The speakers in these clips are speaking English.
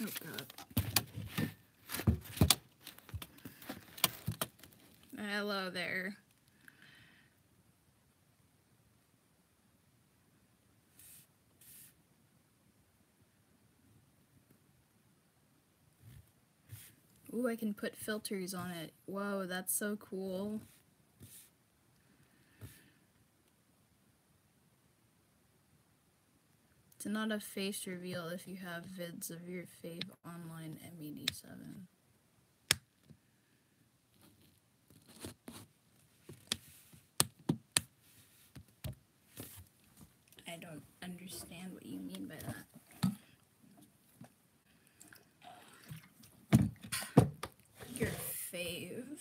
Oh god. Hello there. Ooh, I can put filters on it. Whoa, that's so cool. It's not a face reveal if you have vids of your fave online M87. I don't understand what you mean by that. Your fave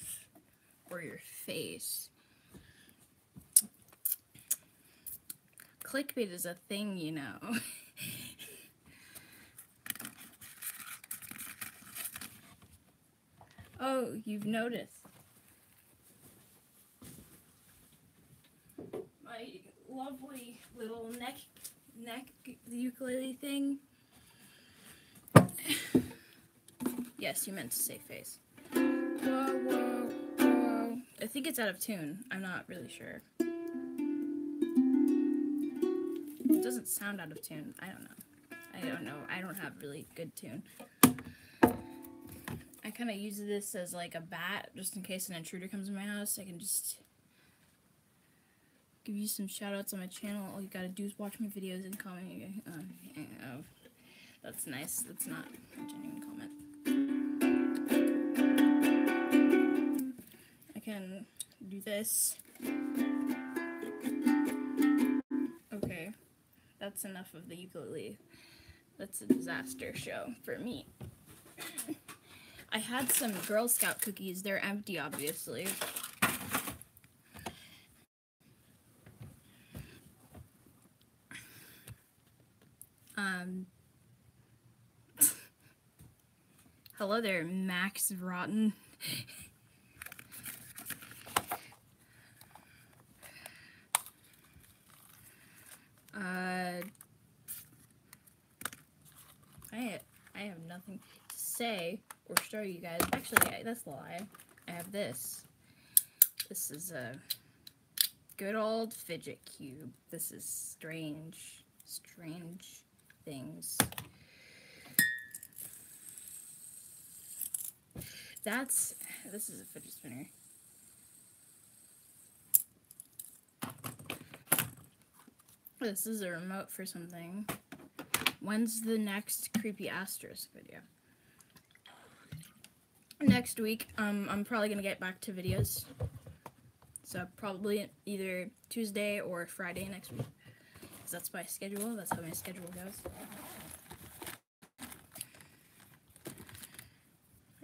or your face. Clickbait is a thing, you know. Oh, you've noticed. My lovely little neck ukulele thing. Yes, you meant to say face. Whoa, whoa, whoa. I think it's out of tune. I'm not really sure. It doesn't sound out of tune. I don't know. I don't have really good tune. I kind of use this as like a bat, just in case an intruder comes in my house. I can just give you some shout outs on my channel. All you gotta do is watch my videos and comment. Oh, that's nice. That's not a genuine comment. I can do this. Okay, that's enough of the ukulele. That's a disaster show for me. I had some Girl Scout cookies. They're empty, obviously. Hello there, Max Rotten. I have nothing to say or show you guys. Actually, that's a lie. I have this. This is a good old fidget cube. This is strange things. This is a fidget spinner. This is a remote for something. When's the next creepy asterisk video? Next week. I'm probably gonna get back to videos. So probably either Tuesday or Friday next week. Because that's my schedule. That's how my schedule goes.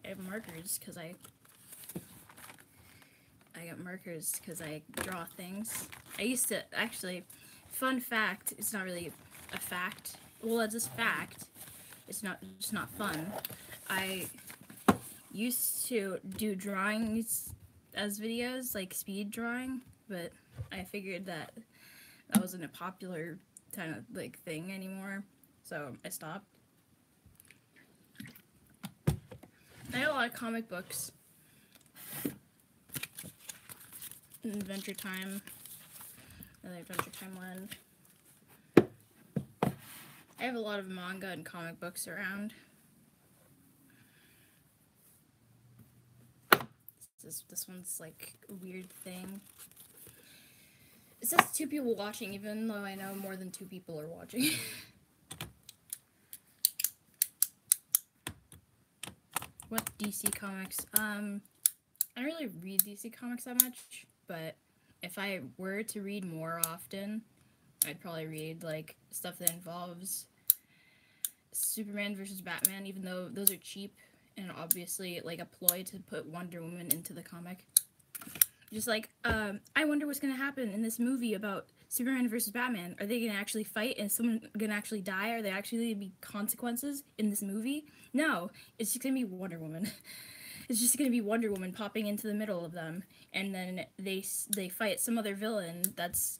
I have markers because I got markers because I draw things. I used to, actually, fun fact, it's not really a fact. Well, it's just fact. It's not fun. I used to do drawings as videos, like speed drawing, but I figured that wasn't a popular kind of like thing anymore, so I stopped. I had a lot of comic books. Adventure Time. Another Adventure Time one. I have a lot of manga and comic books around. This one's like a weird thing. It says 2 people watching, even though I know more than 2 people are watching. What DC comics? I don't really read DC comics that much, but if I were to read more often, I'd probably read like stuff that involves Superman versus Batman, even though those are cheap and obviously like a ploy to put Wonder Woman into the comic. Just like, I wonder what's gonna happen in this movie about Superman versus Batman. Are they gonna actually fight and someone gonna actually die? Are there actually gonna be consequences in this movie? No, it's just gonna be Wonder Woman. It's just gonna be Wonder Woman popping into the middle of them, and then they fight some other villain. That's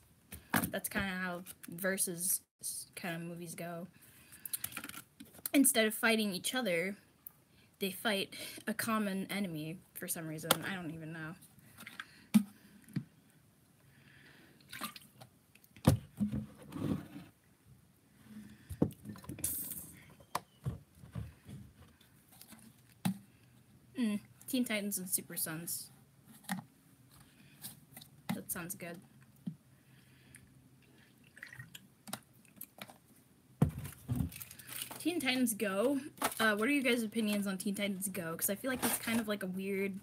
kind of how versus kind of movies go. instead of fighting each other, they fight a common enemy for some reason. I don't even know. Teen Titans and Super Sons. That sounds good. Teen Titans Go. What are you guys' opinions on Teen Titans Go? Because I feel like it's kind of like a weird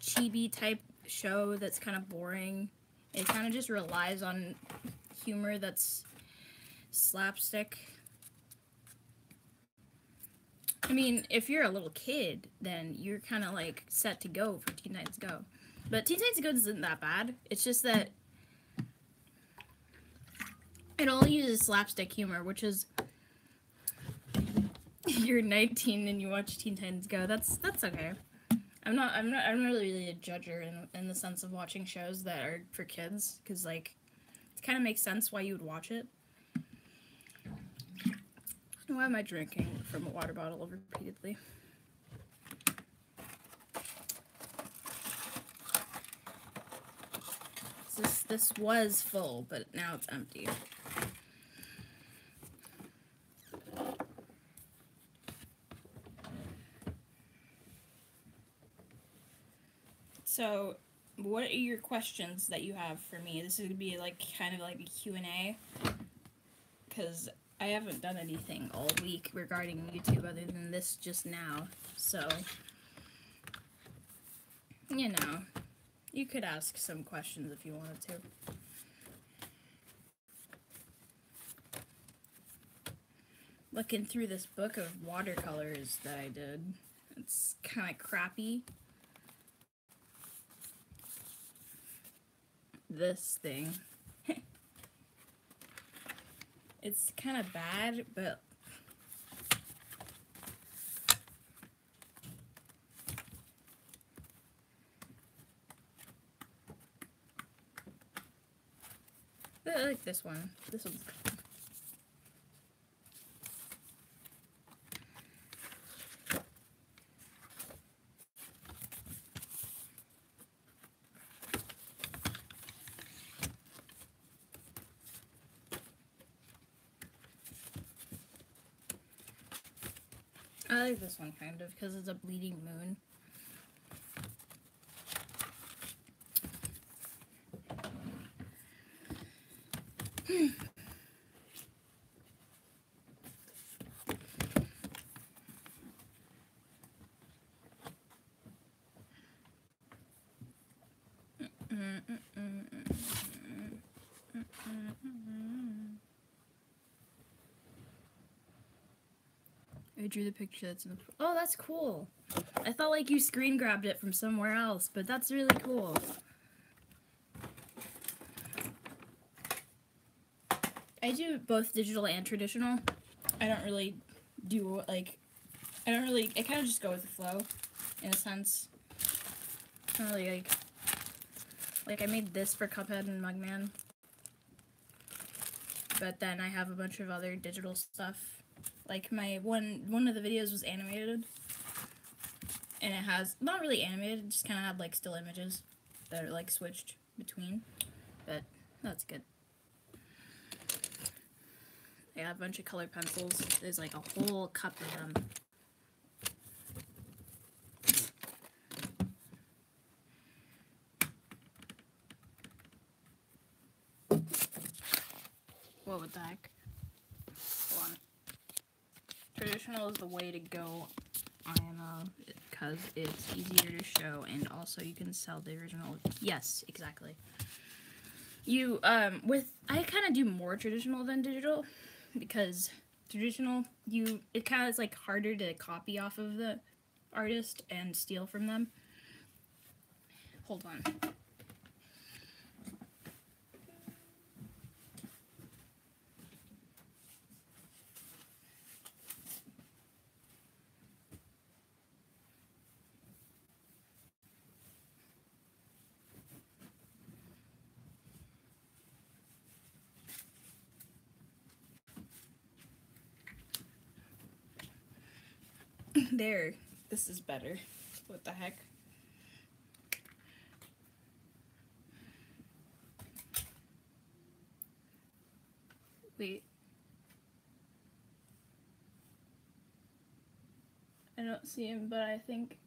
chibi type show that's kind of boring. It kind of just relies on humor that's slapstick. I mean, if you're a little kid, then you're kind of like set to go for Teen Titans Go. But Teen Titans Go isn't that bad. It's just that it only uses slapstick humor, which is you're 19 and you watch Teen Titans Go. That's okay. I'm not really a judger in the sense of watching shows that are for kids, because like it kind of makes sense why you would watch it. Why am I drinking from a water bottle repeatedly? This was full, but now it's empty. So, what are your questions that you have for me? This is gonna be like kind of like a Q&A, because I haven't done anything all week regarding YouTube other than this just now. So, you know, you could ask some questions if you wanted to. Looking through this book of watercolors that I did. It's kind of crappy. This thing. It's kind of bad, but I like this one. This one's good. I like this one kind of because it's a bleeding moon. I drew the picture that's in the... Oh, that's cool. I thought like you screen grabbed it from somewhere else, but that's really cool. I do both digital and traditional. I don't really do like... I kind of just go with the flow, in a sense. It's not really like I made this for Cuphead and Mugman. But then I have a bunch of other digital stuff. Like my one of the videos was animated, and it has not really animated, just kind of had like still images that are like switched between, but that's good. I got a bunch of colored pencils. There's like a whole cup of them. What the heck? Hold on. Traditional is the way to go, because it's easier to show, and also you can sell the original. Yes, exactly. You, I kind of do more traditional than digital, because traditional, it kind of is like harder to copy off of the artist and steal from them. Hold on. There. This is better. What the heck? Wait. I don't see him, but I think...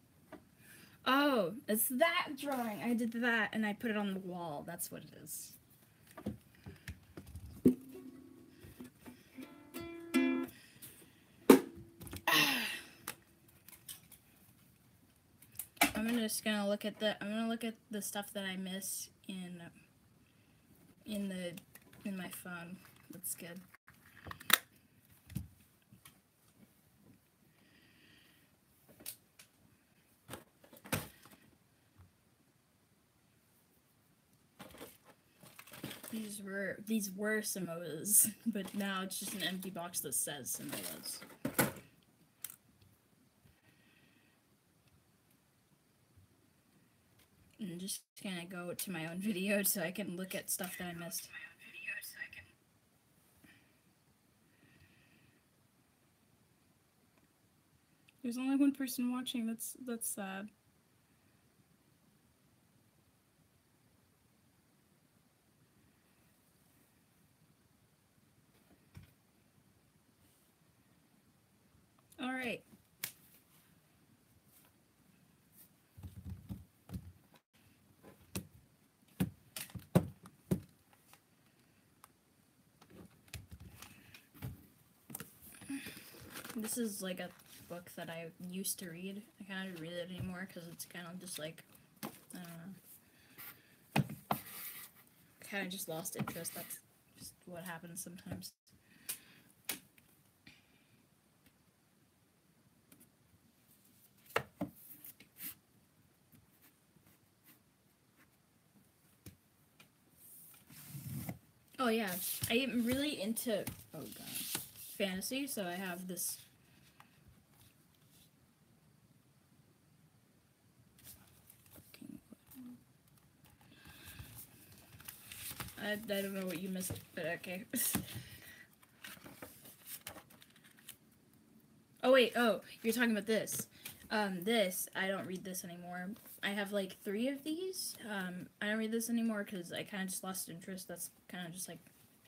Oh, it's that drawing. I did that, and I put it on the wall. That's what it is. I'm just gonna look at the stuff that I miss in my phone. That's good. These were Samoas, but now it's just an empty box that says Samoas. I'm just gonna go to my own video so I can look at stuff that I missed. There's only one person watching. That's sad. All right. This is like a book that I used to read. I kind of don't read it anymore because it's kind of just like, I don't know. Kind of just lost interest. That's just what happens sometimes. Oh yeah, I am really into, oh god, fantasy, so I have this. I don't know what you missed, but okay. Oh wait, oh, you're talking about this. This, I don't read this anymore. I have like 3 of these. I don't read this anymore because I kind of just lost interest. That's kind of just like,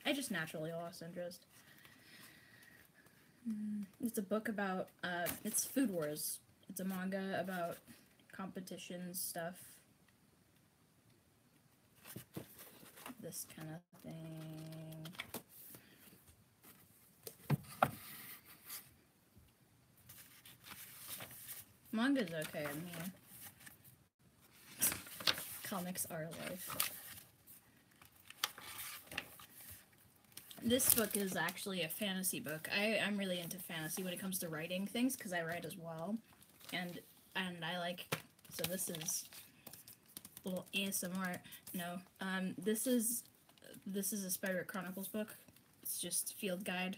I just naturally lost interest. It's a book about, it's Food Wars. It's a manga about competition stuff. This kind of thing. Manga's okay with me. Comics are life. This book is actually a fantasy book. I'm really into fantasy when it comes to writing things because I write as well, and I like. So this is a little ASMR. No, this is a Spirit Chronicles book. It's just field guide.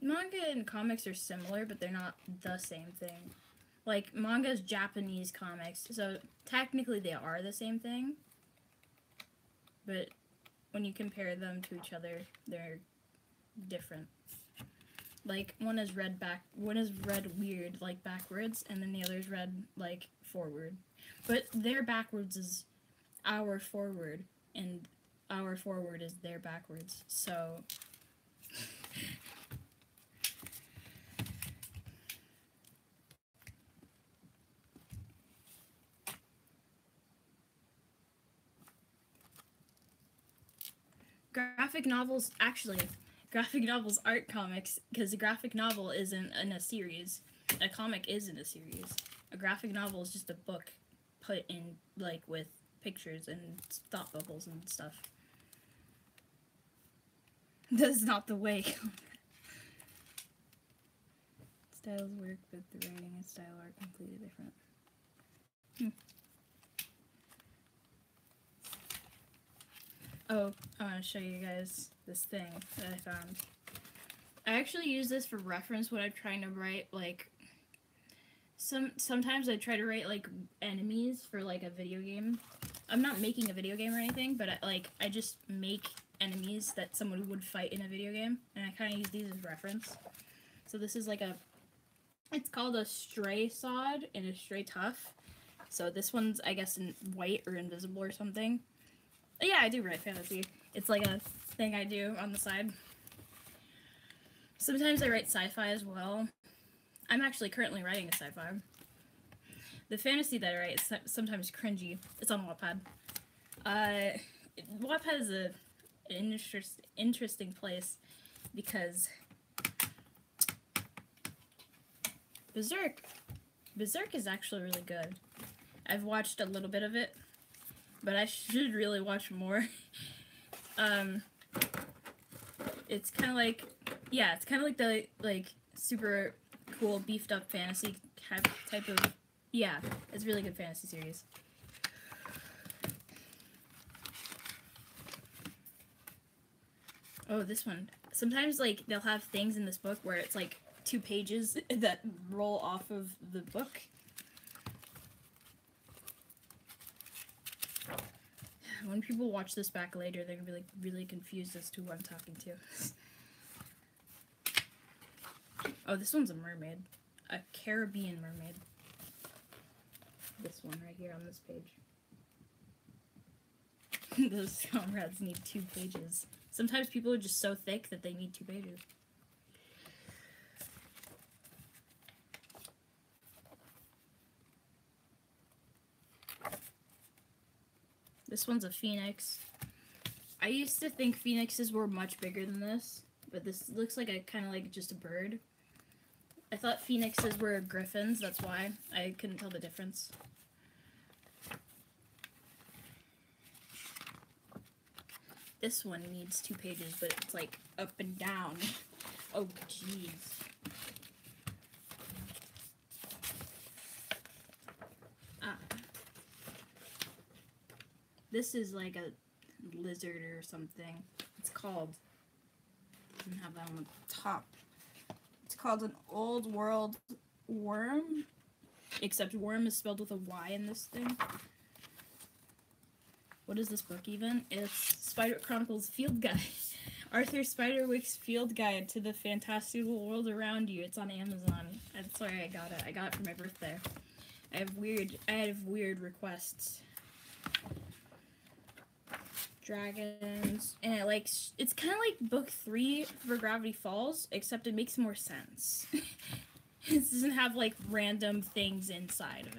Manga and comics are similar, but they're not the same thing. Like, manga's Japanese comics, so technically they are the same thing. But when you compare them to each other, they're different. Like, one is read weird, like backwards, and then the other is read like forward. But their backwards is our forward, and our forward is their backwards. So graphic novels aren't comics, because a graphic novel isn't in a series. A comic is in a series. A graphic novel is just a book put in, like, with pictures and thought bubbles and stuff. That's not the way. Styles work, but the writing and style are completely different. Oh, I want to show you guys this thing that I found. I actually use this for reference when I'm trying to write, like, sometimes I try to write, like, enemies for, like, a video game. I'm not making a video game or anything, but I just make enemies that someone would fight in a video game, and I kind of use these as reference. So this is like it's called a stray sod and a stray tough. So this one's, I guess, in white or invisible or something. But yeah, I do write fantasy. It's like a thing I do on the side. Sometimes I write sci-fi as well. I'm actually currently writing a sci-fi. The fantasy that I write is sometimes cringy. It's on Wattpad. Wattpad is an interesting place because Berserk is actually really good. I've watched a little bit of it, but I should really watch more. It's kind of like, yeah, it's kind of like the super cool beefed up fantasy type of, yeah, it's a really good fantasy series. Oh, this one. Sometimes they'll have things in this book where it's 2 pages that roll off of the book. When people watch this back later, they're gonna be really confused as to who I'm talking to. Oh, this one's a mermaid. A Caribbean mermaid. This one right here on this page. Those comrades need 2 pages. Sometimes people are just so thick that they need 2 pages. This one's a phoenix. I used to think phoenixes were much bigger than this, but this looks like kind of just a bird. I thought phoenixes were griffins, that's why. I couldn't tell the difference. This one needs 2 pages, but it's up and down. Oh, jeez. This is like a lizard or something. It's called, I don't have that on the top. It's called an old world worm, except worm is spelled with a Y in this thing. What is this book even? It's Spider Chronicles Field Guide. Arthur Spiderwick's Field Guide to the Fantastical World Around You. It's on Amazon. That's where I got it. I got it for my birthday. I have weird requests. Dragons, and it's kind of like book 3 for Gravity Falls, except it makes more sense. It doesn't have random things inside of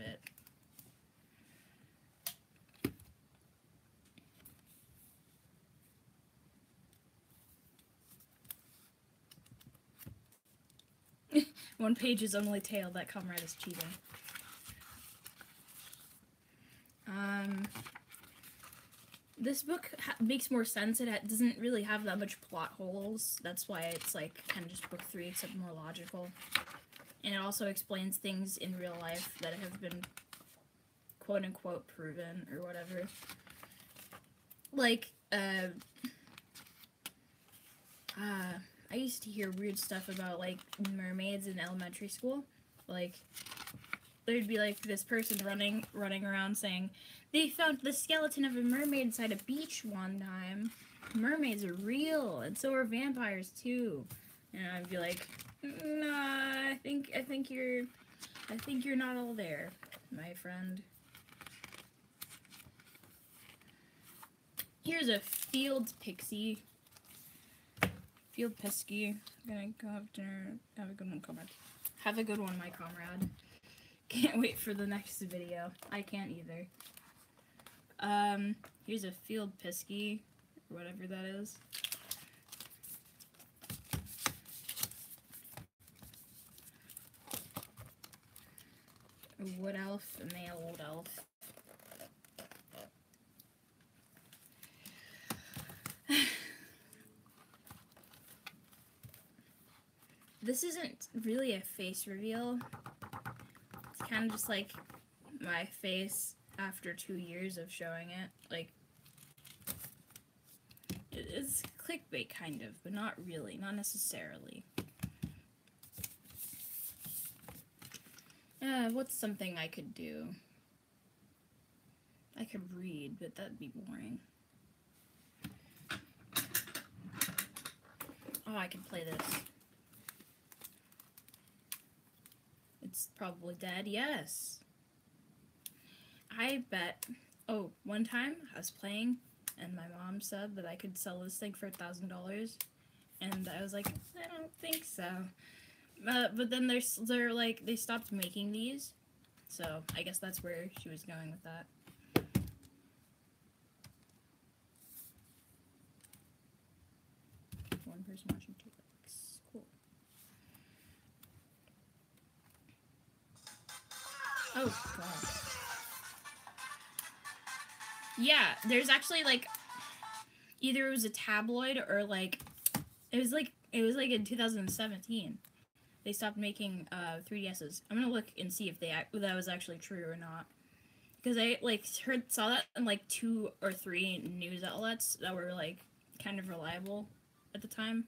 it. 1 page is only tail. That comrade is cheating. This book makes more sense. It doesn't really have that much plot holes. That's why it's kind of just book 3, except more logical. And it also explains things in real life that have been quote-unquote proven or whatever. I used to hear weird stuff about mermaids in elementary school. There'd be this person running around saying, they found the skeleton of a mermaid inside a beach one time. Mermaids are real, and so are vampires too. And I'd be like, nah, I think you're not all there, my friend. Here's a field pixie. Field pesky. I'm gonna go have dinner. Have a good one, comrade. Have a good one, my comrade. Can't wait for the next video. I can't either. Here's a field pisky, or whatever that is. A wood elf, a male wood elf. This isn't really a face reveal. It's kind of just my face after 2 years of showing it. It's clickbait kind of, but not really, not necessarily. What's something I could do? I could read, but that'd be boring. Oh, I can play this. It's probably dead. Yes. I bet. Oh, one time I was playing, and my mom said that I could sell this thing for $1,000, and I was like, I don't think so. But then they're like they stopped making these, so I guess that's where she was going with that. One person watching, 2 likes. Cool. Oh god. Yeah, there's actually like either it was a tabloid or like it was like in 2017 they stopped making 3DSs. I'm gonna look and see if that was actually true or not, because I like saw that in like 2 or 3 news outlets that were like kind of reliable at the time.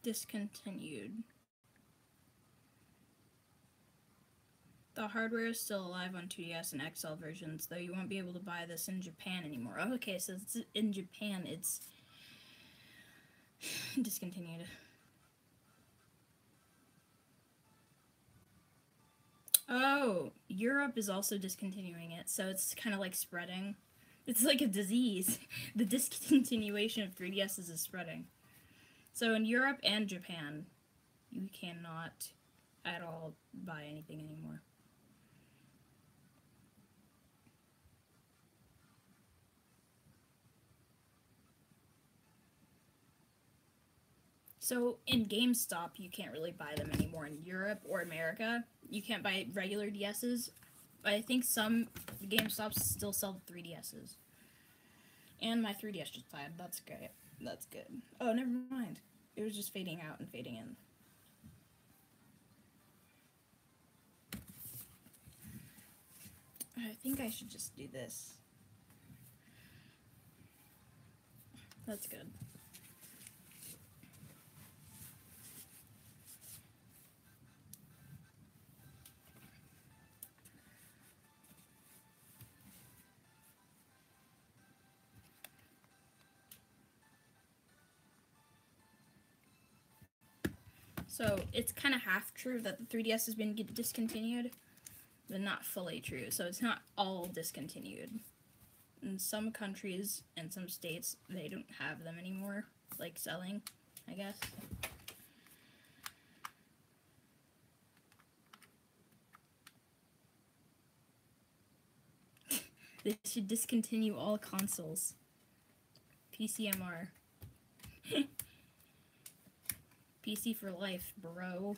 Discontinued. The hardware is still alive on 2DS and XL versions, though you won't be able to buy this in Japan anymore. Oh, okay, so it's in Japan it's discontinued. Oh, Europe is also discontinuing it, so it's kind of like spreading. It's like a disease. The discontinuation of 3DSs is spreading. So in Europe and Japan, you cannot at all buy anything anymore. So in GameStop, you can't really buy them anymore in Europe or America. You can't buy regular DSs. I think some GameStops still sell 3DSs. And my 3DS just died. That's great. That's good. Oh, never mind. It was just fading out and fading in. I think I should just do this. That's good. So it's kind of half true that the 3DS has been discontinued, but not fully true. So it's not all discontinued. In some countries and some states, they don't have them anymore, like selling, I guess. They should discontinue all consoles. PCMR. PC for life, bro.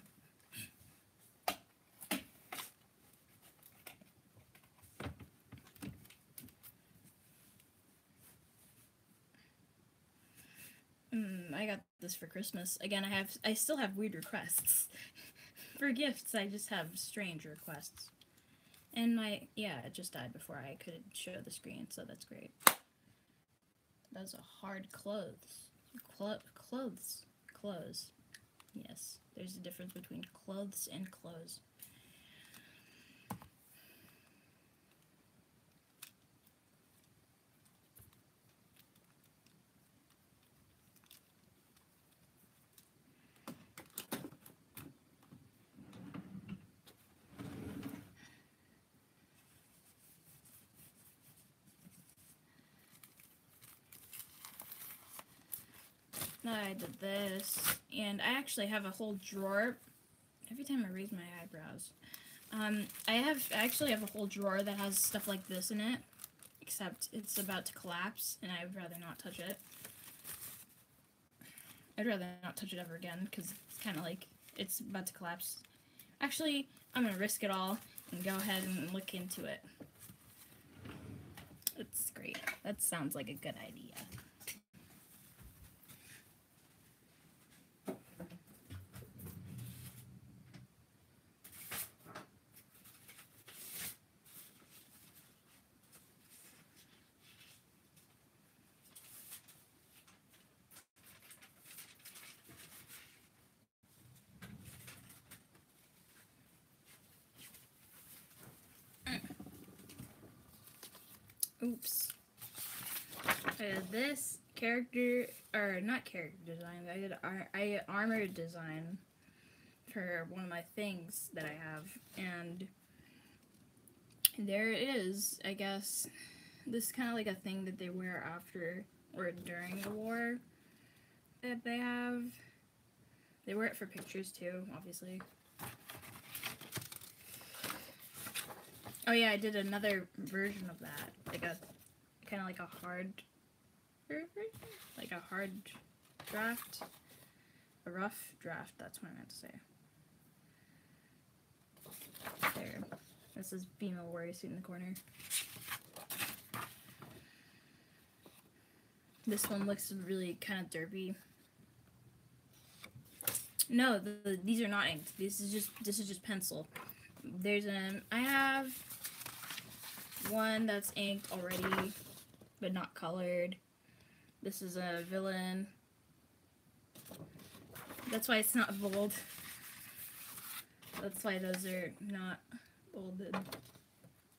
I got this for Christmas. Again, I still have weird requests. For gifts, I just have strange requests. And it just died before I could show the screen, so that's great. Those are hard clothes. Clothes. Yes, there's a difference between clothes and clothes. I did this, and I actually have a whole drawer. Every time I raise my eyebrows. I actually have a whole drawer that has stuff like this in it, except it's about to collapse, and I would rather not touch it. I'd rather not touch it ever again, because it's kind of like, it's about to collapse. Actually, I'm going to risk it all and go ahead and look into it. That's great. That sounds like a good idea. Oops. This character, or not character design, I did armor design for one of my things that I have, and there it is. I guess this is kind of like a thing that they wear after or during the war that they have. They wear it for pictures too, obviously. Oh yeah, I did another version of that, like a kind of like a hard draft, a rough draft. That's what I meant to say. There. This is female warrior suit in the corner. This one looks really kind of derpy. No, these are not inked. This is just pencil. I have one that's inked already, but not colored. This is a villain. That's why it's not bold. That's why those are not bolded.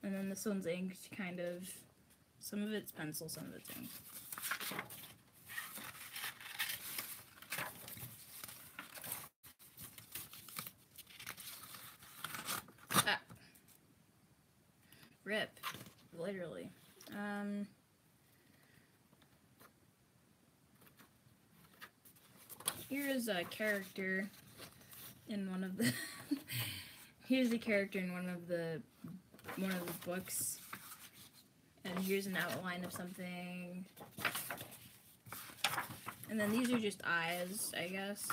And then this one's inked, kind of. Some of it's pencil, some of it's inked. Ah. Rip. Literally. Here's a character in one of the here's a character in one of the books, and here's an outline of something, and then these are just eyes, I guess.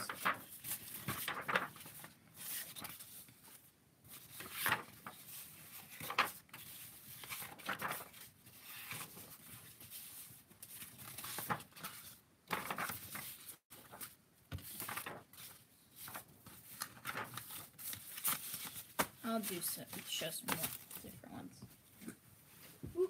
I'll show some more different ones. Woo.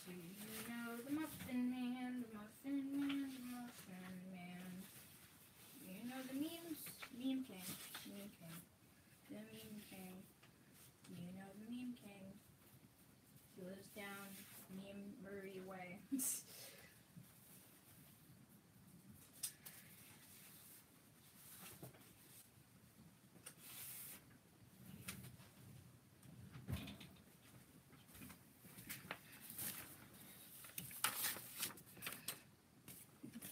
Do you know the Muffin Man, the Muffin Man, the Muffin Man? Do you know the memes? Meme King, Meme King, the Meme King. Do you know the Meme King? He lives down Meme Murray Way.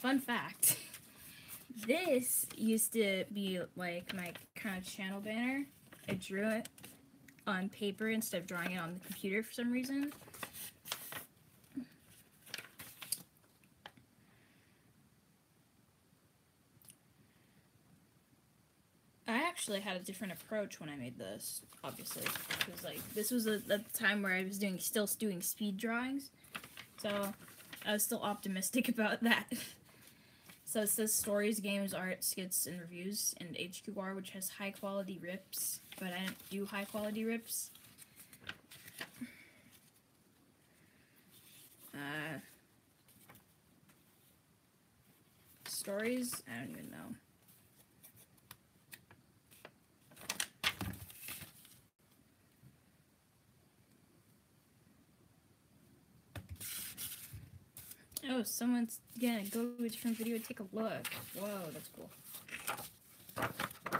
Fun fact, this used to be like my kind of channel banner. I drew it on paper instead of drawing it on the computer for some reason. I actually had a different approach when I made this, obviously. Because like this was at the time where I was still doing speed drawings. So I was still optimistic about that. So it says stories, games, art, skits, and reviews, and HQR, which has high quality rips, but I didn't do high quality rips. Stories? I don't even know. Oh, someone's gonna go to a different video and take a look. Whoa, that's cool.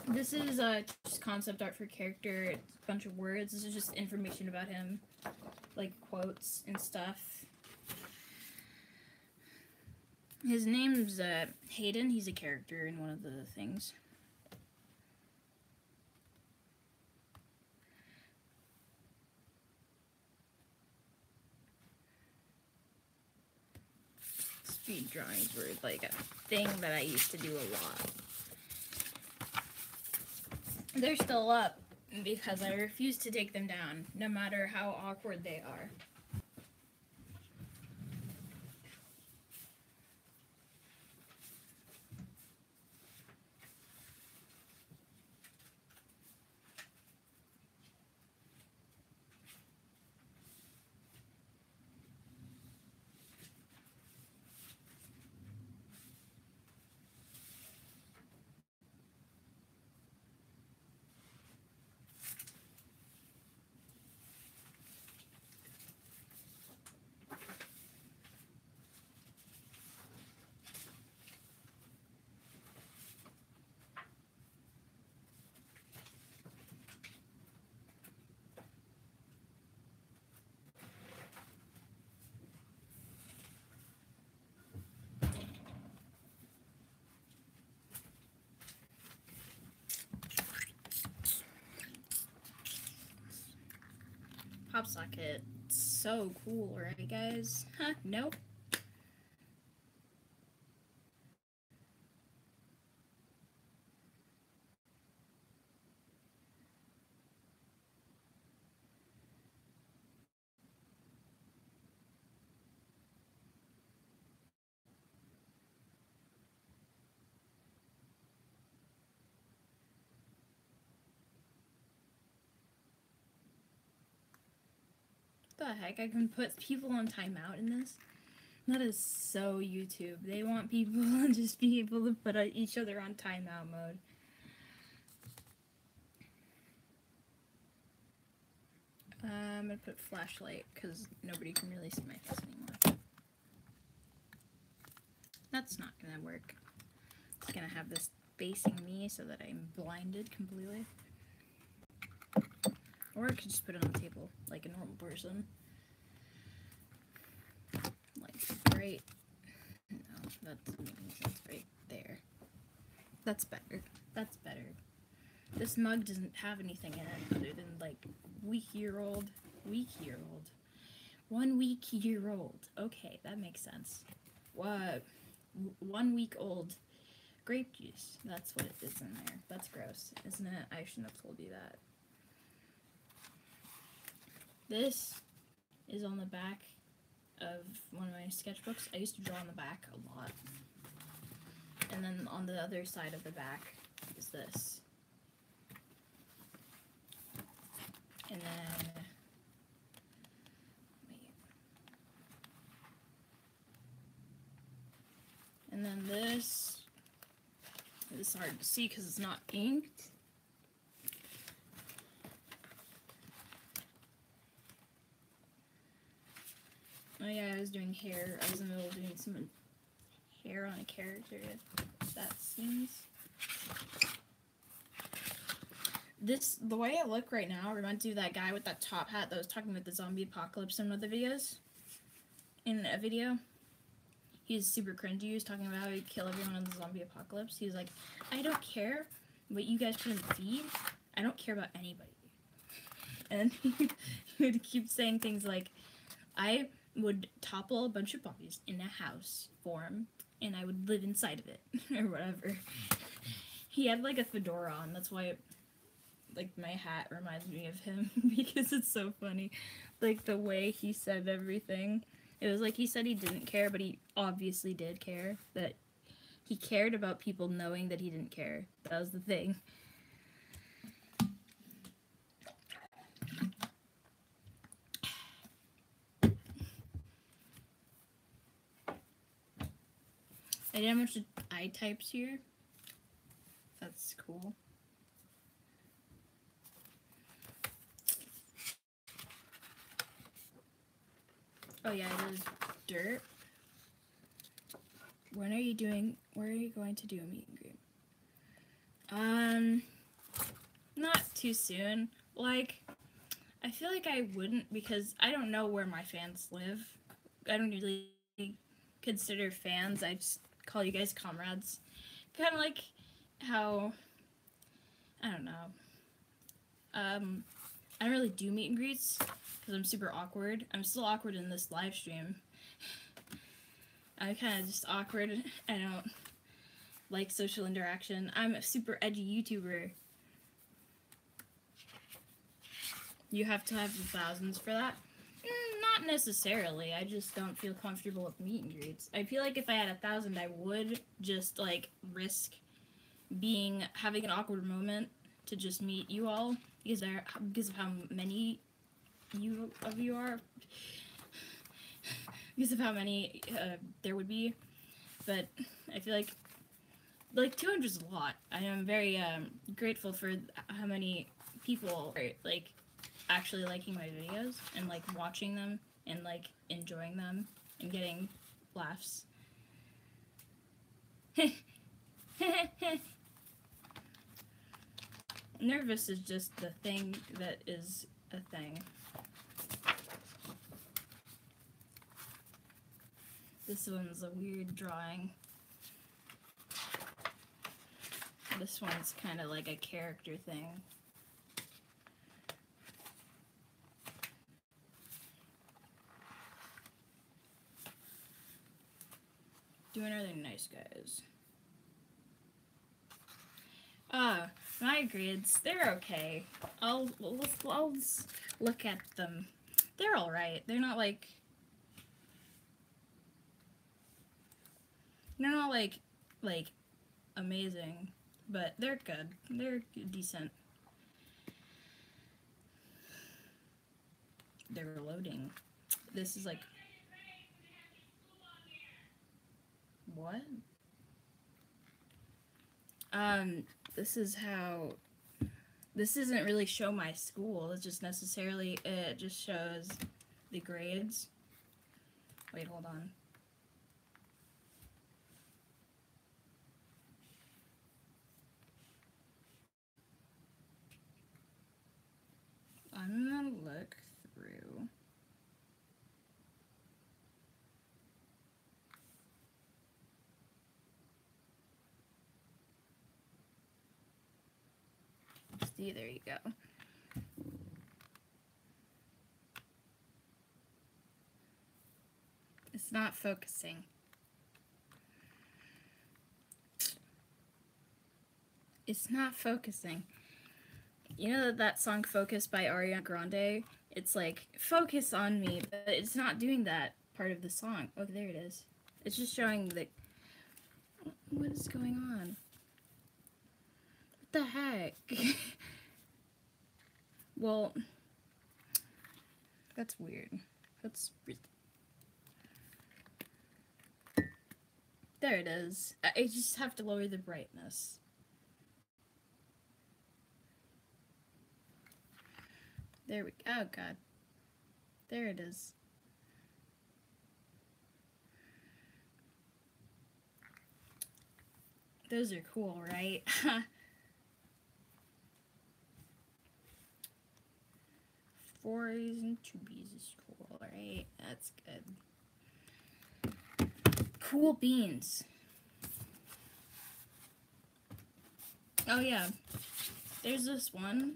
This is just concept art for character. It's a bunch of words. This is just information about him, like quotes and stuff. His name's Hayden. He's a character in one of the things. Speed drawings were like a thing that I used to do a lot. They're still up because I refuse to take them down, no matter how awkward they are. pop socket. So cool, right, guys? Huh? Nope. What the heck? I can put people on timeout in this? That is so YouTube. They want people to just be able to put each other on timeout mode. I'm gonna put flashlight because nobody can really see my face anymore. That's not gonna work. It's gonna have this facing me so that I'm blinded completely. Or I could just put it on the table like a normal person. Like right. No, that doesn't make any sense. Right there. That's better. That's better. This mug doesn't have anything in it other than like week-year-old. 1 week-year-old. Okay, that makes sense. What? 1 week old grape juice. That's what it is in there. That's gross, isn't it? I shouldn't have told you that. This is on the back of one of my sketchbooks. I used to draw on the back a lot. And then on the other side of the back is this. And then, wait. And then this is hard to see because it's not inked. Oh yeah, I was doing hair. I was in the middle of doing some hair on a character. That seems. The way I look right now reminds me of that guy with that top hat that was talking about the zombie apocalypse in one of the videos. In a video. He's super cringy. He was talking about how he'd kill everyone in the zombie apocalypse. He was like, I don't care what you guys put in the feed. I don't care about anybody. And he would keep saying things like, I would topple a bunch of bodies in a house form, and I would live inside of it, or whatever. He had like a fedora on. That's why like my hat reminds me of him because it's so funny. Like the way he said everything. It was like he said he didn't care, but he obviously did care. That he cared about people knowing that he didn't care. That was the thing. I did a bunch of eye types here. That's cool. Oh yeah, it is dirt. When are you going to do a meet and greet? Not too soon. Like, I feel like I wouldn't because I don't know where my fans live. I don't usually consider fans. I just call you guys comrades. Kind of like how, I don't know. I don't really do meet and greets because I'm super awkward. I'm still awkward in this live stream. I'm kind of just awkward. I don't like social interaction. I'm a super edgy YouTuber. You have to have the thousands for that? Not necessarily. I just don't feel comfortable with meet and greets. I feel like if I had 1,000, I would just like risk having an awkward moment to just meet you all because of how many of you are. Because of how many there would be, but I feel like 200 is a lot. I am very grateful for how many people are like actually liking my videos and like watching them and like enjoying them and getting laughs. Nervous is just the thing that is a thing. This one's a weird drawing. This one's kind of like a character thing. Doing everything nice, guys. My grades, they're okay. I'll look at them. They're alright. They're not like amazing, but they're good. They're decent. They're loading. This is like what? This is how. This doesn't really show my school. It's just necessarily, it just shows the grades. Wait, hold on. I'm gonna look through. See, there you go. It's not focusing. It's not focusing. You know that song Focus by Ariana Grande? It's like, focus on me, but it's not doing that part of the song. Oh, there it is. It's just showing the... What is going on? What the heck? Well, that's weird. That's... There it is. I just have to lower the brightness. There we go. Oh, God. There it is. Those are cool, right? Fours and two B's is cool, right? That's good. Cool beans. Oh, yeah. There's this one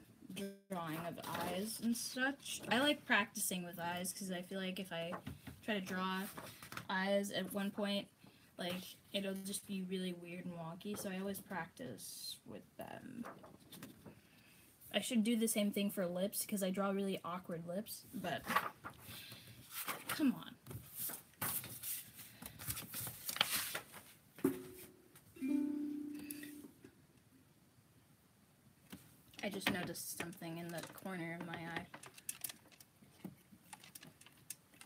drawing of eyes and such. I like practicing with eyes because I feel like if I try to draw eyes at one point, like, it'll just be really weird and wonky, so I always practice with them. I should do the same thing for lips because I draw really awkward lips, but come on. I just noticed something in the corner of my eye.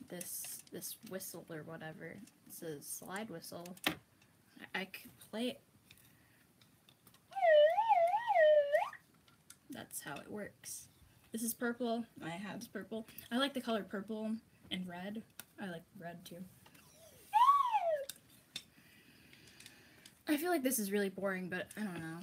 This whistle or whatever. It's a slide whistle. I could play it. That's how it works. This is purple. My hat's purple. I like the color purple and red. I like red too. I feel like this is really boring, but I don't know.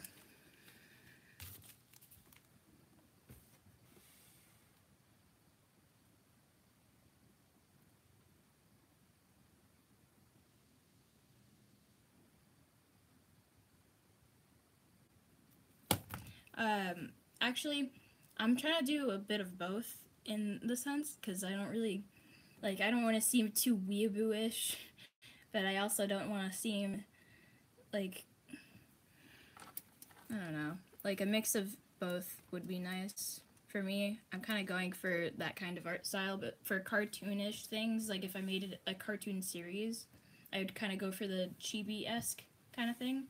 Actually, I'm trying to do a bit of both in the sense, because I don't really, like, I don't want to seem too weeaboo-ish, but I also don't want to seem, like, I don't know, like a mix of both would be nice for me. I'm kind of going for that kind of art style, but for cartoonish things, like if I made it a cartoon series, I would kind of go for the chibi-esque kind of thing,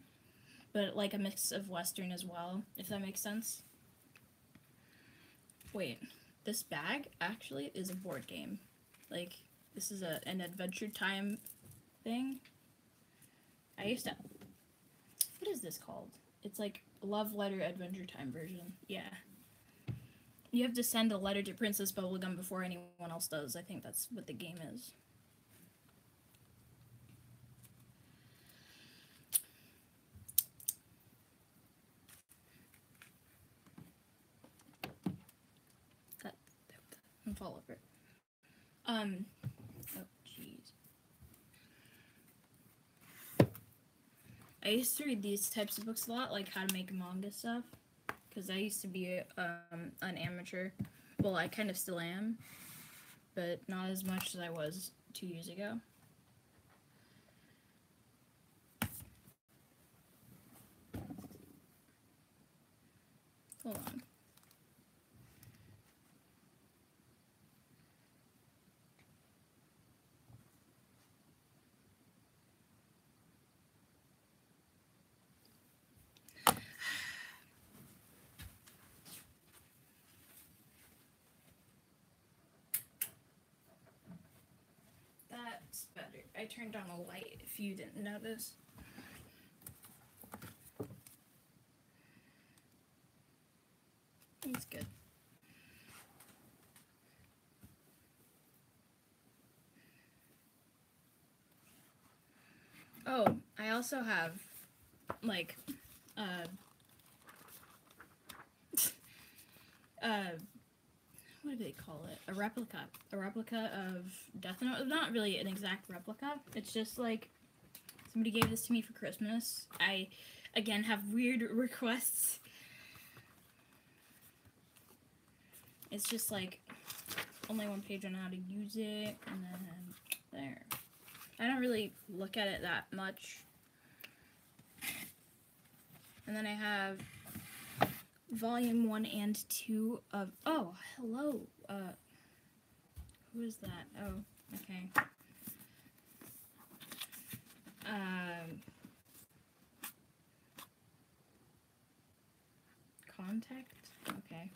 but like a mix of Western as well, if that makes sense. Wait, this bag actually is a board game. Like, this is an Adventure Time thing. I used to... What is this called? It's like Love Letter Adventure Time version. Yeah. You have to send a letter to Princess Bubblegum before anyone else does. I think that's what the game is. And fall over. Oh, jeez. I used to read these types of books a lot, like how to make manga stuff, because I used to be an amateur. Well, I kind of still am, but not as much as I was 2 years ago. I turned on a light if you didn't notice. It's good. Oh, I also have, like, what do they call it? A replica of Death Note. Not really an exact replica. It's just like somebody gave this to me for Christmas. I, again, have weird requests. It's just like only one page on how to use it, and then there. I don't really look at it that much. And then I have volume 1 and 2 of, oh, hello, who is that? Oh, okay. Contact? Okay.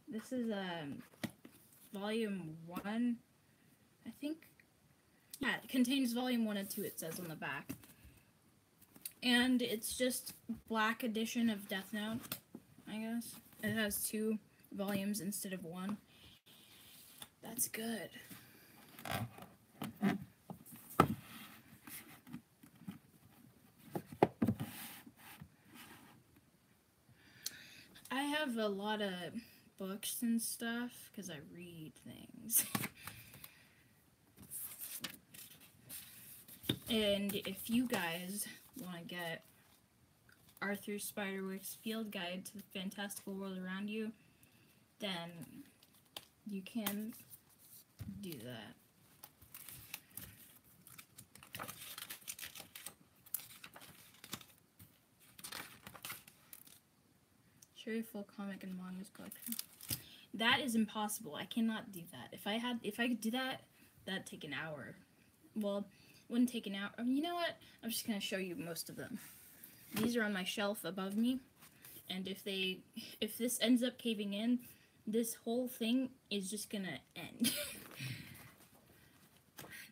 This is, volume 1, I think. Yeah, it contains volume 1 and 2, it says on the back. And it's just black edition of Death Note, I guess. It has 2 volumes instead of 1. That's good. I have a lot of books and stuff because I read things. And if you guys want to get Arthur Spiderwick's Field Guide to the Fantastical World Around You, then you can do that. Cherry full comic and mangas collection. That is impossible. I cannot do that. If I could do that, that'd take an hour. Well, wouldn't take an hour. You know what? I'm just gonna show you most of them. These are on my shelf above me, and if this ends up caving in, this whole thing is just gonna end.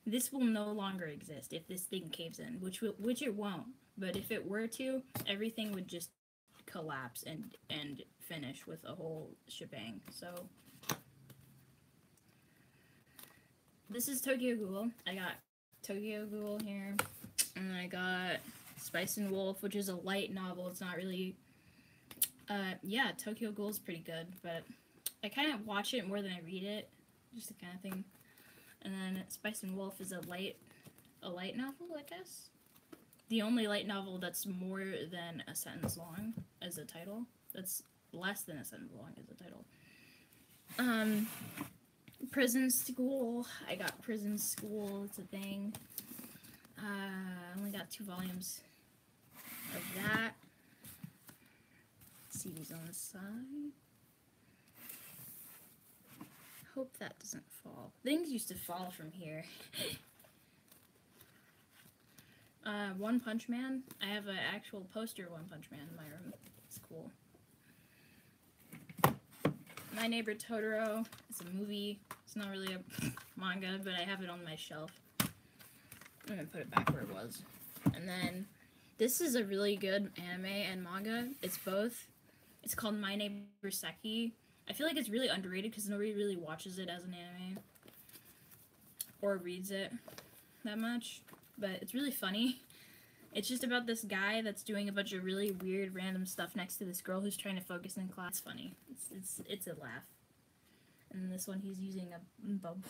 This will no longer exist if this thing caves in, which it won't. But if it were to, everything would just collapse and finish with a whole shebang. So this is Tokyo Ghoul. I got Tokyo Ghoul here, and I got Spice and Wolf, which is a light novel. It's not really yeah, Tokyo Ghoul is pretty good, but I kind of watch it more than I read it, just the kind of thing. And then Spice and Wolf is a light novel, I guess. The only light novel that's more than a sentence long as a title. That's less than a sentence long as a title. Prison School. I got Prison School. It's a thing. I only got 2 volumes of that. CDs on the side. Hope that doesn't fall. Things used to fall from here. One Punch Man. I have an actual poster of One Punch Man in my room. It's cool. My Neighbor Totoro. It's a movie. It's not really a manga, but I have it on my shelf. I'm gonna put it back where it was. And then this is a really good anime and manga. It's both. It's called My Neighbor Seki. I feel like it's really underrated because nobody really watches it as an anime or reads it that much. But it's really funny. It's just about this guy that's doing a bunch of really weird random stuff next to this girl who's trying to focus in class. It's funny. It's a laugh. And this one he's using a bubble.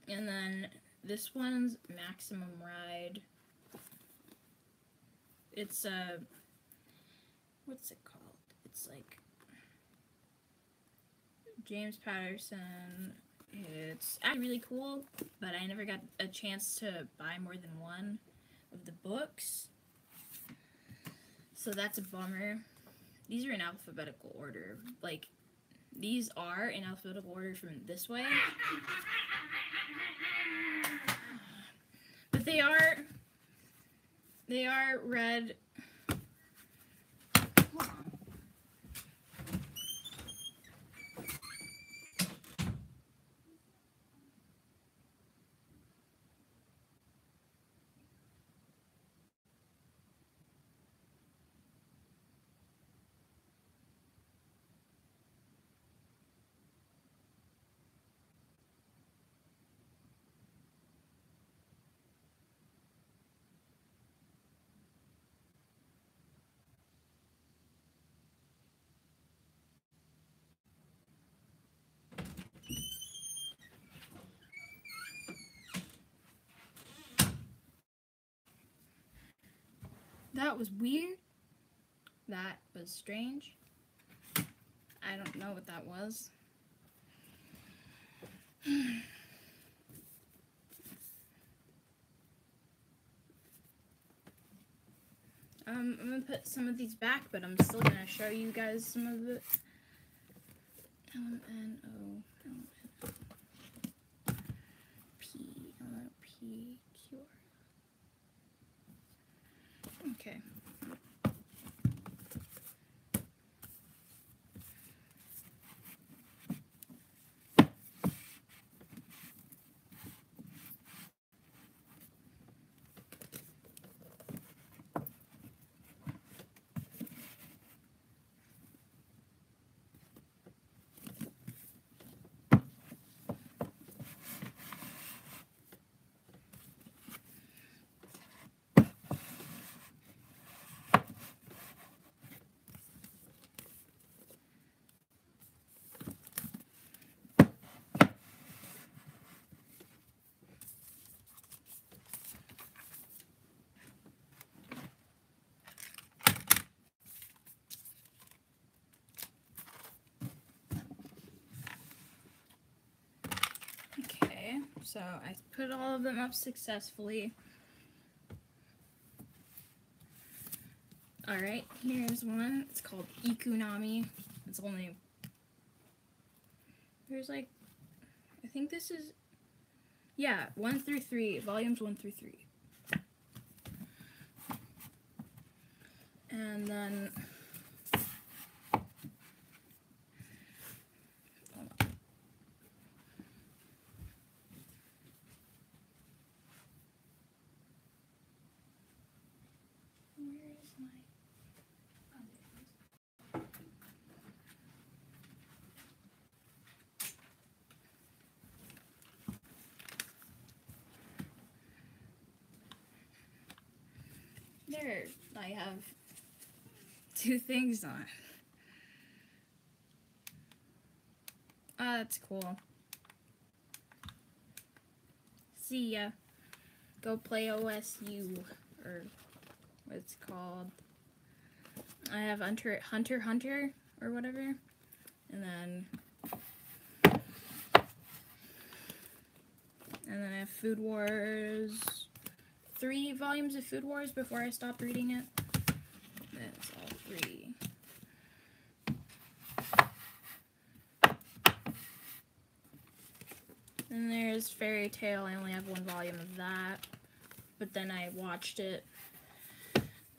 And then this one's Maximum Ride. It's what's it called? It's like James Patterson. It's actually really cool, but I never got a chance to buy more than one of the books. So that's a bummer. These are in alphabetical order. Like, these are in alphabetical order from this way. But they are read. That was weird. That was strange. I don't know what that was. I'm gonna put some of these back, but I'm still gonna show you guys some of it. LMNOPQR. Okay. Okay, so I put all of them up successfully. Alright, here's one. It's called Ikunami. It's only... There's like... I think this is... Yeah, 1 through 3. Volumes 1 through 3. And then... There, I have 2 things on. That's cool. See ya. Go play OSU, or what it's called. I have Hunter, or whatever. And then I have Food Wars. 3 volumes of Food Wars before I stopped reading it. That's all 3. And there's Fairy Tail. I only have 1 volume of that. But then I watched it.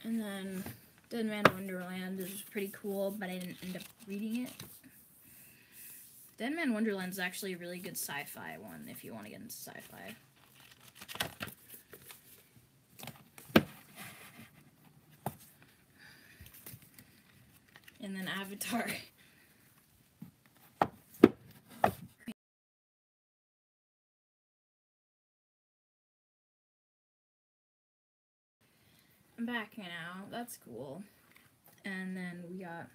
And then Dead Man Wonderland is pretty cool, but I didn't end up reading it. Dead Man Wonderland is actually a really good sci-fi one if you want to get into sci-fi. And then Avatar. I'm back now. That's cool. And then we got...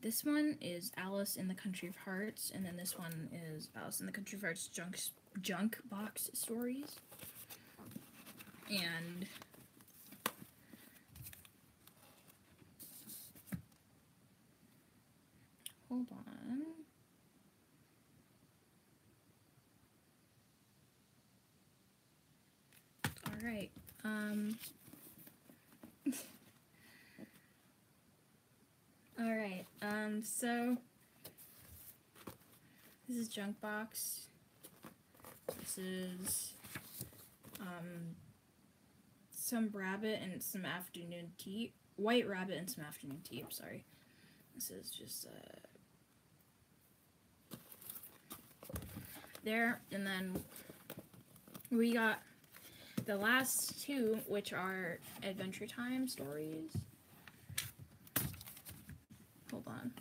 This one is Alice in the Country of Hearts. And then this one is Alice in the Country of Hearts Junk Box Stories. And... Hold on. Alright, Alright, so this is Junk Box. This is, some rabbit and some afternoon tea. White rabbit and some afternoon tea, I'm sorry. This is just, there, and then we got the last 2, which are Adventure Time stories. Hold on.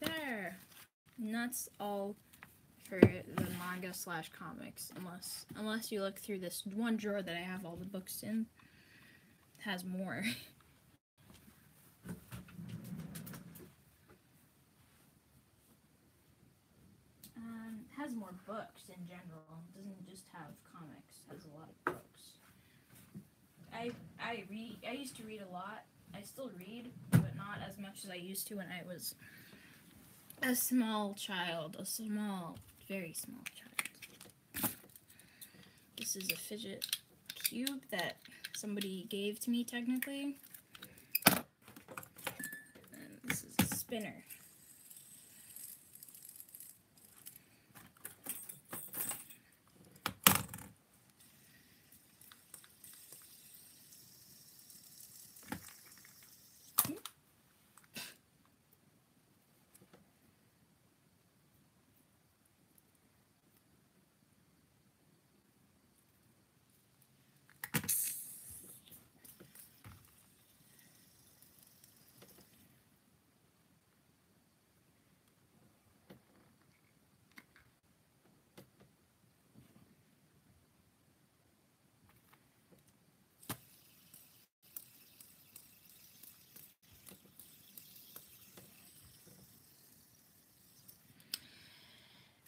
There. And that's all for the manga/comics, unless you look through this one drawer that I have all the books in. It has more. books in general. It doesn't just have comics. It has a lot of books. I used to read a lot. I still read, but not as much as I used to when I was a small child. A small, very small child. This is a fidget cube that somebody gave to me, technically. And this is a spinner.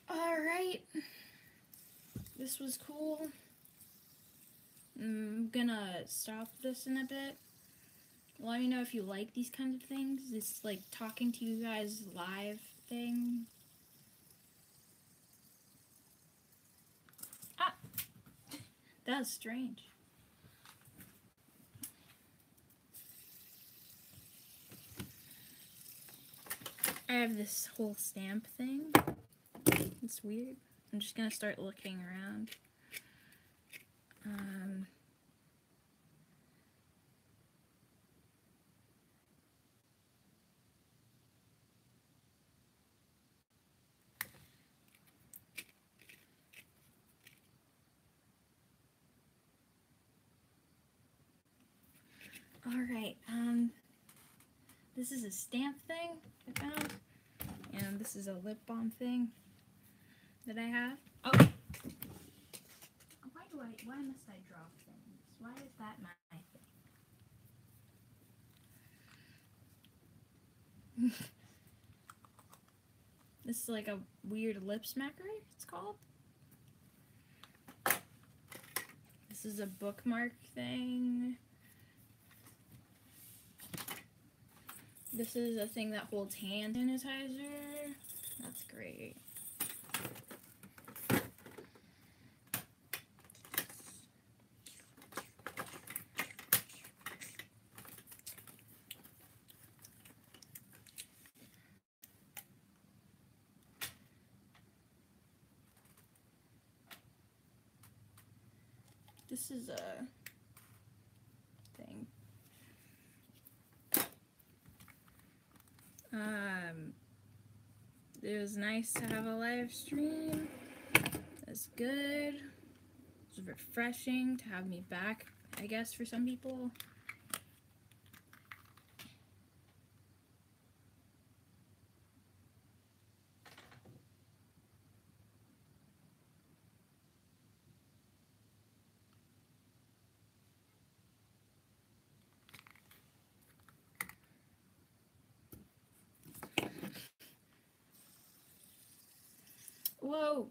Alright, this was cool. I'm gonna stop this in a bit. Let me know if you like these kinds of things. This like talking to you guys live thing. Ah! That was strange. I have this whole stamp thing. It's weird. I'm just gonna start looking around. Alright, this is a stamp thing I found, and this is a lip balm thing that I have. Oh! Why must I drop things? Why is that my thing? This is like a weird lip smacker, it's called. This is a bookmark thing. This is a thing that holds hand sanitizer. That's great. This is a thing. It was nice to have a live stream. It's good. It's refreshing to have me back, I guess, for some people. Whoa!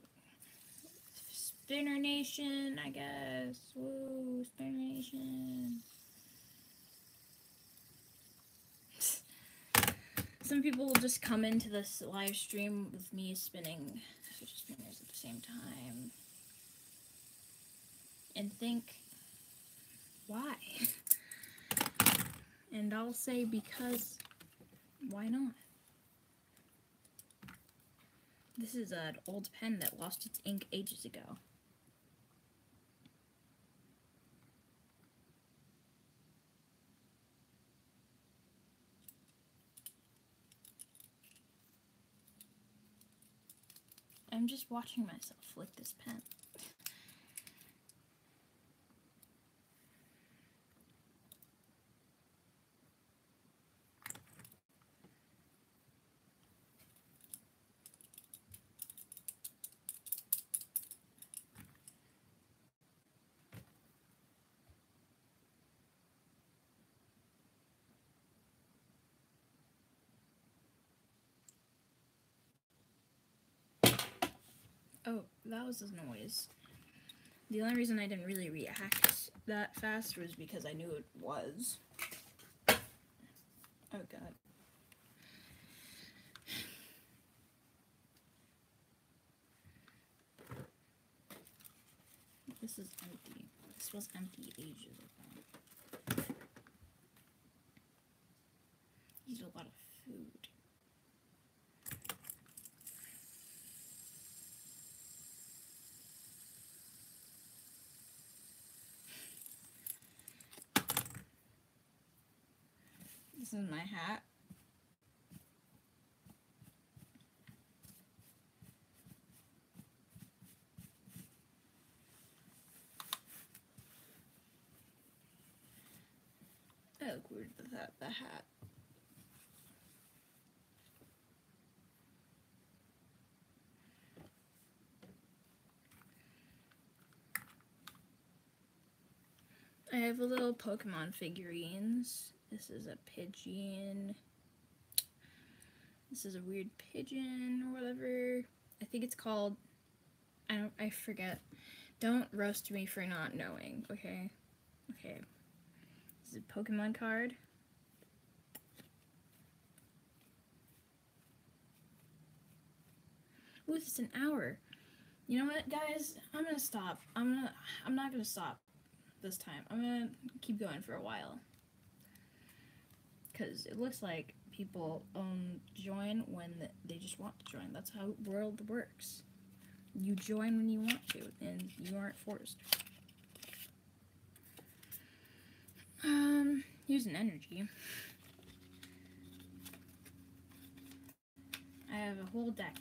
Spinner Nation, I guess. Whoa, Spinner Nation. Some people will just come into this live stream with me spinning fidget spinners at the same time and think, why? And I'll say, because why not? This is an old pen that lost its ink ages ago. I'm just watching myself flick this pen. Oh, that was a noise. The only reason I didn't really react that fast was because I knew it was. Oh god. This is empty. This was empty ages ago. Eat a lot of food. This is my hat. I look weird with the hat. I have a little Pokemon figurines. This is a pigeon. This is a weird pigeon or whatever. I think it's called, I forget. Don't roast me for not knowing, okay? Okay. This is a Pokemon card. Ooh, this is an hour. You know what, guys? I'm gonna stop. I'm not gonna stop this time. I'm gonna keep going for a while. Because it looks like people join when they just want to join. That's how the world works. You join when you want to, and you aren't forced. Here's an energy. I have a whole deck.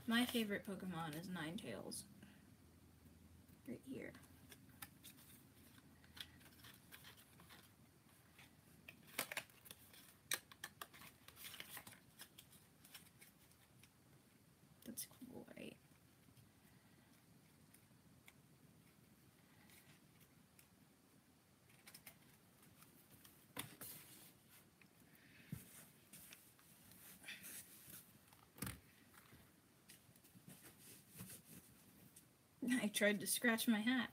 My favorite Pokemon is Ninetales. Right here. That's cool, right? I tried to scratch my hat.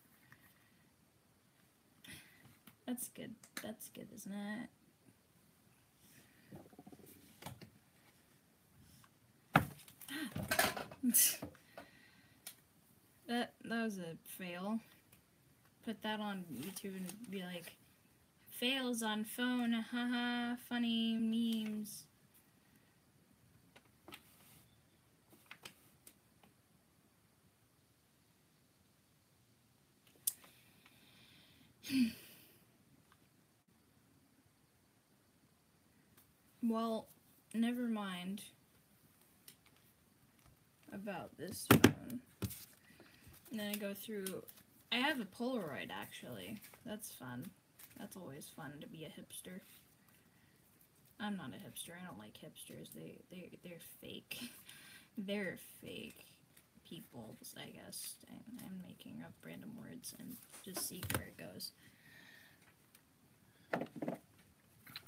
That's good. That's good, isn't it? That was a fail. Put that on YouTube and be like, fails on phone, haha, funny memes. Well, never mind about this phone. And then I go through, I have a Polaroid actually. That's fun. That's always fun to be a hipster. I'm not a hipster. I don't like hipsters. They're fake. They're fake people, I guess. I'm making up random words and just see where it goes.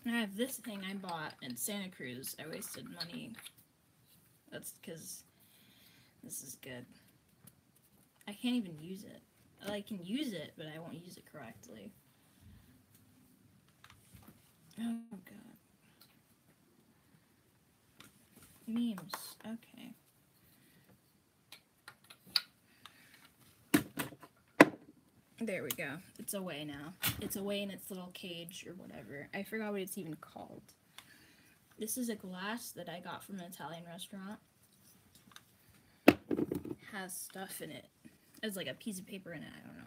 I have this thing I bought in Santa Cruz. I wasted money. That's because this is good. I can't even use it. I can use it, but I won't use it correctly. Oh god. Memes. Okay. There we go. It's away now. It's away in its little cage or whatever. I forgot what it's even called. This is a glass that I got from an Italian restaurant. Has stuff in it. It's like a piece of paper in it. I don't know.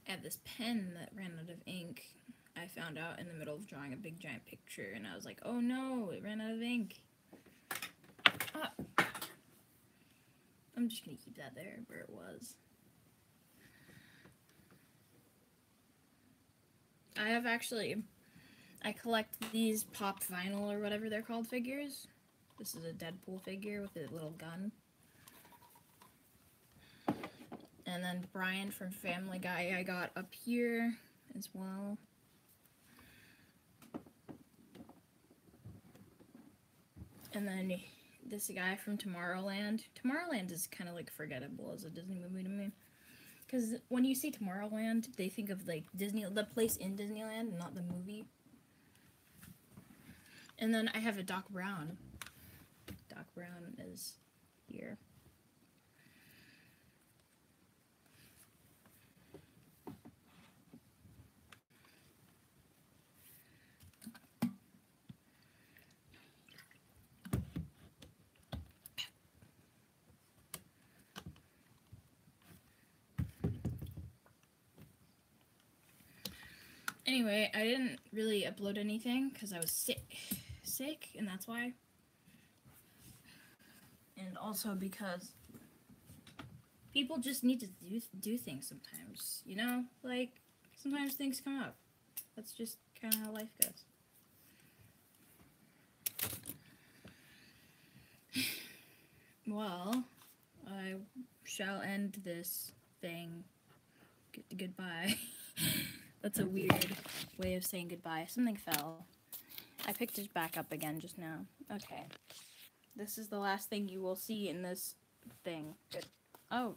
I have this pen that ran out of ink. I I found out in the middle of drawing a big giant picture, and I was like, oh no, it ran out of ink. Ah. I'm just gonna keep that there where it was. I collect these pop vinyl or whatever they're called figures. This is a Deadpool figure with a little gun. And then Brian from Family Guy I got up here as well. And then this guy from Tomorrowland. Tomorrowland is kind of like forgettable as a Disney movie to me. Because when you see Tomorrowland, they think of like Disney, the place in Disneyland, not the movie. And then I have a Doc Brown. Doc Brown is here. Anyway, I didn't really upload anything because I was sick, and that's why. And also because people just need to do things sometimes, you know? Like, sometimes things come up. That's just kind of how life goes. Well, I shall end this thing. Goodbye. That's a weird way of saying goodbye. Something fell. I picked it back up again just now. Okay. This is the last thing you will see in this thing. Good. Oh.